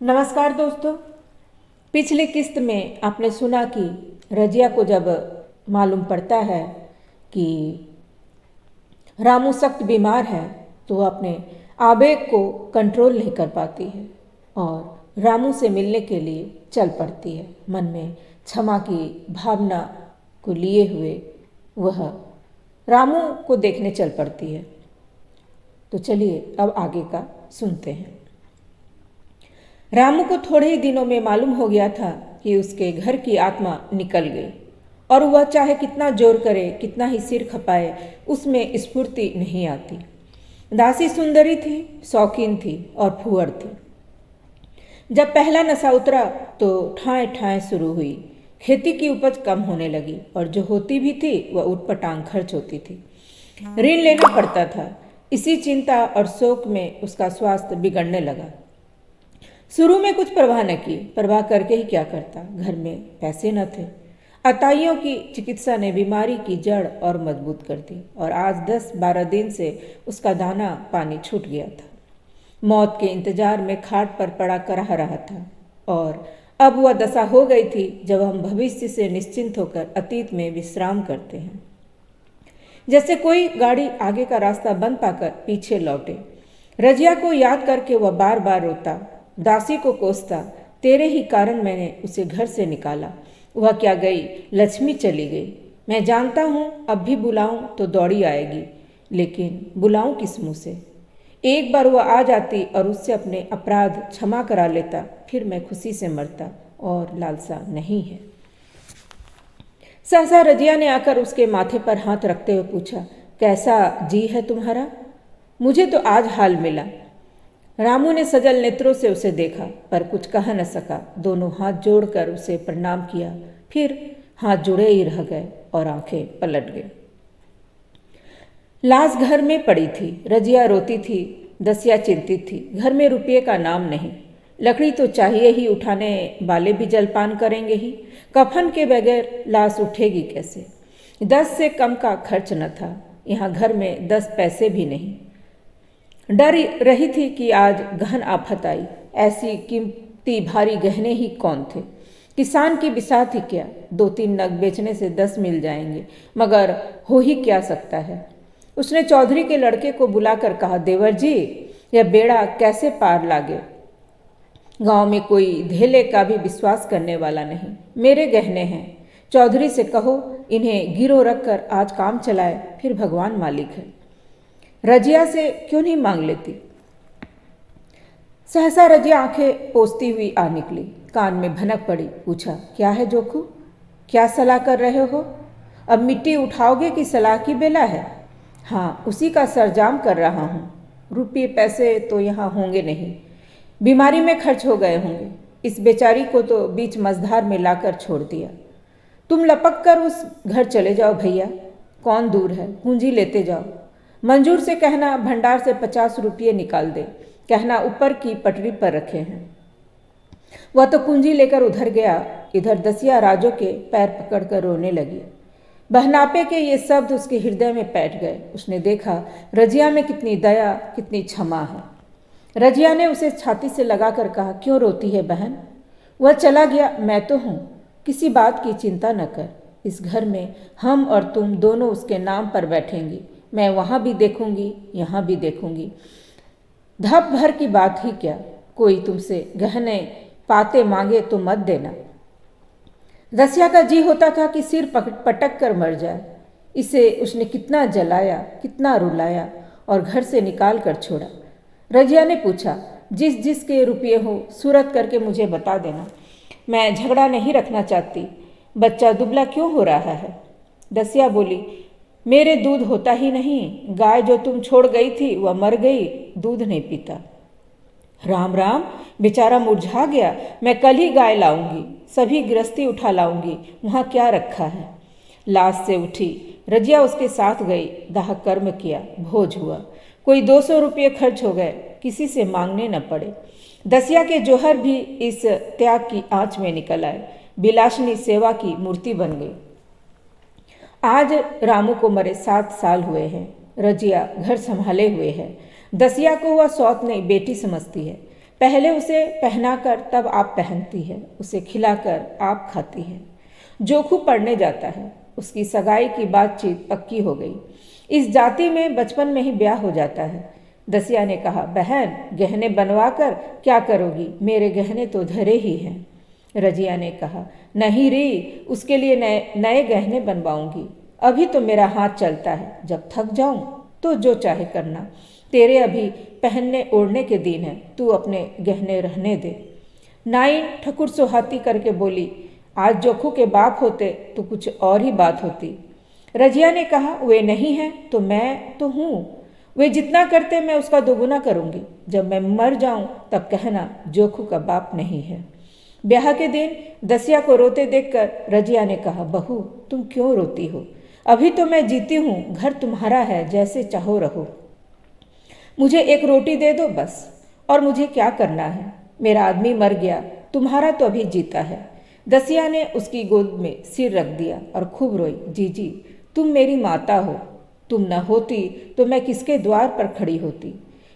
नमस्कार दोस्तों। पिछली किस्त में आपने सुना कि रजिया को जब मालूम पड़ता है कि रामू सख्त बीमार है तो वह अपने आवेग को कंट्रोल नहीं कर पाती है और रामू से मिलने के लिए चल पड़ती है। मन में क्षमा की भावना को लिए हुए वह रामू को देखने चल पड़ती है। तो चलिए अब आगे का सुनते हैं। रामू को थोड़े ही दिनों में मालूम हो गया था कि उसके घर की आत्मा निकल गई और वह चाहे कितना जोर करे, कितना ही सिर खपाए, उसमें स्फूर्ति नहीं आती। दासी सुंदरी थी, शौकीन थी और फुहड़ थी। जब पहला नशा उतरा तो ठाएं ठाएं शुरू हुई। खेती की उपज कम होने लगी और जो होती भी थी वह ऊटपटांग खर्च होती थी। ऋण लेना पड़ता था। इसी चिंता और शोक में उसका स्वास्थ्य बिगड़ने लगा। शुरू में कुछ परवाह न की, परवाह करके ही क्या करता, घर में पैसे न थे। अताइयों की चिकित्सा ने बीमारी की जड़ और मजबूत कर दी और आज 10-12 दिन से उसका दाना पानी छूट गया था। मौत के इंतजार में खाट पर पड़ा कराह रहा था और अब वह दशा हो गई थी जब हम भविष्य से निश्चिंत होकर अतीत में विश्राम करते हैं। जैसे कोई गाड़ी आगे का रास्ता बंद पाकर पीछे लौटे। रजिया को याद करके वह बार बार रोता, दासी को कोसता, तेरे ही कारण मैंने उसे घर से निकाला। वह क्या गई, लक्ष्मी चली गई। मैं जानता हूँ अब भी बुलाऊं तो दौड़ी आएगी, लेकिन बुलाऊं किस मुँह से। एक बार वह आ जाती और उससे अपने अपराध क्षमा करा लेता, फिर मैं खुशी से मरता, और लालसा नहीं है। सहसा रजिया ने आकर उसके माथे पर हाथ रखते हुए पूछा, कैसा जी है तुम्हारा? मुझे तो आज हाल मिला। रामू ने सजल नेत्रों से उसे देखा पर कुछ कह न सका। दोनों हाथ जोड़कर उसे प्रणाम किया, फिर हाथ जुड़े ही रह गए और आंखें पलट गई। लाश घर में पड़ी थी। रजिया रोती थी, दसिया चिंतित थी। घर में रुपये का नाम नहीं। लकड़ी तो चाहिए ही, उठाने वाले भी जलपान करेंगे ही। कफन के बगैर लाश उठेगी कैसे? 10 से कम का खर्च न था। यहाँ घर में 10 पैसे भी नहीं। डर रही थी कि आज गहन आफत आई। ऐसी कीमती भारी गहने ही कौन थे? किसान की बिसात ही क्या? 2-3 नग बेचने से 10 मिल जाएंगे, मगर हो ही क्या सकता है। उसने चौधरी के लड़के को बुलाकर कहा, देवर जी, यह बेड़ा कैसे पार लागे? गांव में कोई धेले का भी विश्वास करने वाला नहीं। मेरे गहने हैं, चौधरी से कहो इन्हें गिरो रखकर आज काम चलाए, फिर भगवान मालिक है। रजिया से क्यों नहीं मांग लेती? सहसा रजिया आंखें पोंछती हुई आ निकली, कान में भनक पड़ी। पूछा, क्या है जोखू? क्या सलाह कर रहे हो? अब मिट्टी उठाओगे कि सलाह की बेला है? हाँ, उसी का सरजाम कर रहा हूँ। रुपये पैसे तो यहाँ होंगे नहीं, बीमारी में खर्च हो गए होंगे। इस बेचारी को तो बीच मझधार में लाकर छोड़ दिया। तुम लपक कर उस घर चले जाओ भैया, कौन दूर है, पूंजी लेते जाओ। मंजूर से कहना भंडार से 50 रुपये निकाल दे, कहना ऊपर की पटरी पर रखे हैं। वह तो कुंजी लेकर उधर गया। इधर दसिया राजो के पैर पकड़कर रोने लगी। बहनापे के ये शब्द उसके हृदय में बैठ गए। उसने देखा रजिया में कितनी दया, कितनी क्षमा है। रजिया ने उसे छाती से लगाकर कहा, क्यों रोती है बहन? वह चला गया, मैं तो हूँ, किसी बात की चिंता न कर। इस घर में हम और तुम दोनों उसके नाम पर बैठेंगी। मैं वहाँ भी देखूंगी, यहाँ भी देखूंगी। धप भर की बात ही क्या, कोई तुमसे गहने पाते मांगे तो मत देना। रसिया का जी होता था कि सिर पटक कर मर जाए। इसे उसने कितना जलाया, कितना रुलाया और घर से निकाल कर छोड़ा। रजिया ने पूछा, जिस जिस के रुपये हो सूरत करके मुझे बता देना। मैं झगड़ा नहीं रखना चाहती। बच्चा दुबला क्यों हो रहा है? दसिया बोली, मेरे दूध होता ही नहीं। गाय जो तुम छोड़ गई थी वह मर गई, दूध नहीं पीता। राम राम, बेचारा मुरझा गया। मैं कल ही गाय लाऊंगी, सभी गृहस्थी उठा लाऊंगी। वहाँ क्या रखा है? लाश से उठी। रजिया उसके साथ गई। दाह कर्म किया, भोज हुआ। कोई 200 रुपये खर्च हो गए, किसी से मांगने न पड़े। दसिया के जोहर भी इस त्याग की आंच में निकल आए। बिलासनी सेवा की मूर्ति बन गई। आज रामू को मरे 7 साल हुए हैं। रजिया घर संभाले हुए है। दसिया को वह सौत नहीं बेटी समझती है। पहले उसे पहनाकर तब आप पहनती है, उसे खिलाकर आप खाती है। जोखू पढ़ने जाता है, उसकी सगाई की बातचीत पक्की हो गई। इस जाति में बचपन में ही ब्याह हो जाता है। दसिया ने कहा, बहन गहने बनवा कर क्या करोगी, मेरे गहने तो धरे ही हैं। रजिया ने कहा, नहीं री, उसके लिए नए गहने बनवाऊंगी। अभी तो मेरा हाथ चलता है, जब थक जाऊं तो जो चाहे करना। तेरे अभी पहनने ओढ़ने के दिन है, तू अपने गहने रहने दे। नाई ठकुर सुहाती करके बोली, आज जोखू के बाप होते तो कुछ और ही बात होती। रजिया ने कहा, वे नहीं हैं तो मैं तो हूँ, वे जितना करते मैं उसका दोगुना करूँगी। जब मैं मर जाऊँ तब कहना जोखू का बाप नहीं है। ब्याह के दिन दसिया को रोते देखकर रजिया ने कहा, बहू तुम क्यों रोती हो, अभी तो मैं जीती हूँ, घर तुम्हारा है, जैसे चाहो रहो। मुझे एक रोटी दे दो बस, और मुझे क्या करना है, मेरा आदमी मर गया, तुम्हारा तो अभी जीता है। दसिया ने उसकी गोद में सिर रख दिया और खूब रोई, जीजी तुम मेरी माता हो, तुम न होती तो मैं किसके द्वार पर खड़ी होती।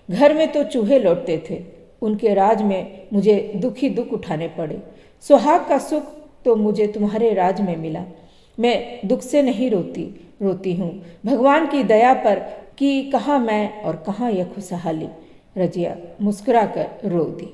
घर में तो चूहे लौटते थे, उनके राज में मुझे दुख ही दुख उठाने पड़े। सुहाग का सुख तो मुझे तुम्हारे राज में मिला। मैं दुख से नहीं रोती हूँ, भगवान की दया पर कि कहाँ मैं और कहाँ यह खुशहाली। रजिया मुस्कुराकर रो दी।